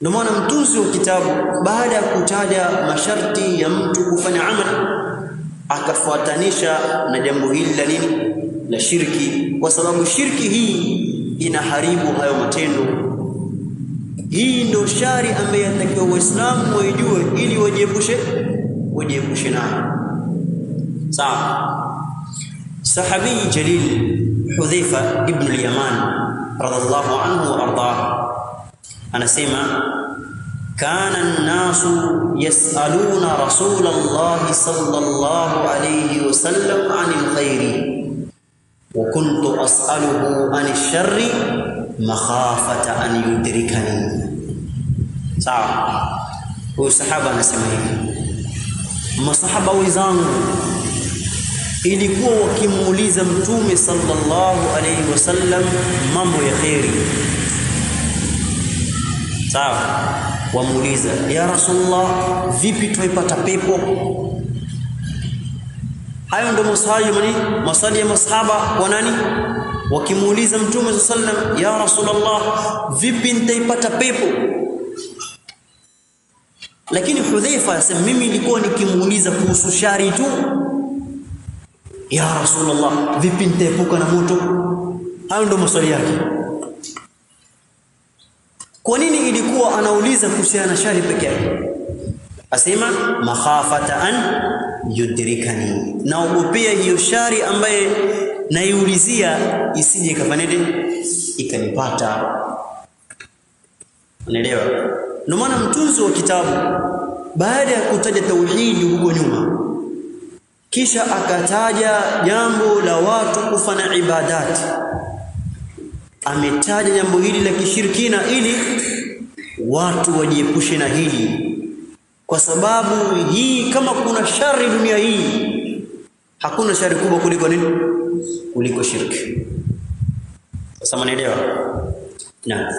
Ndio maana mtunzi wa kitabu baada ya kutaja masharti ya mtu kufanya amali akafuatanisha na jambo hili la nini, la shirki, kwa sababu shirki hii inaharibu hayo matendo. Hii ndio shari ambayo yatakiwa Waislamu waijue ili wajiepushe nayo. Sawa. Sahabi jalil Hudhaifa ibn al-Yaman radhiallahu anhu wa ardah anasema kana an-nasu yas'aluna Rasulullah sallallahu alayhi wasallam 'anil khairi wa kuntu as'aluhu 'anil sharri makhafata an yudrikani. Sawa. Huyu sahaba anasema hivi, masahaba wenzangu ilikuwa wakimuuliza Mtume sallallahu alayhi wasallam mambo ya khairi. Sawa, wamuuliza ya Rasulullah, vipi tuipata pepo? Hayo ndio maswali ya masahaba kwa nani? Wakimuuliza Mtume sallallahu alayhi wasallam, ya Rasulullah, vipi nitaipata pepo? Lakini Hudhaifa asema mimi nilikuwa nikimuuliza kuhusu shari tu. Ya Rasulullah, vipi nitaepuka na moto? Hayo ndio maswali yake. Kwa nini ilikuwa anauliza kuhusiana na shari peke yake? Asema makhafata an yudrikani, naogopea hiyo shari ambaye naiulizia isije ikanipata. Unaelewa? Ndio maana mtunzi wa kitabu baada ya kutaja tauhidi huko nyuma, kisha akataja jambo la watu kufanya ibadati, ametaja jambo hili la kishirikina ili watu wajiepushe na hili, kwa sababu hii, kama kuna shari dunia hii, hakuna shari kubwa kuliko nini? Kuliko shirki. Sasa mnaelewa? Naam.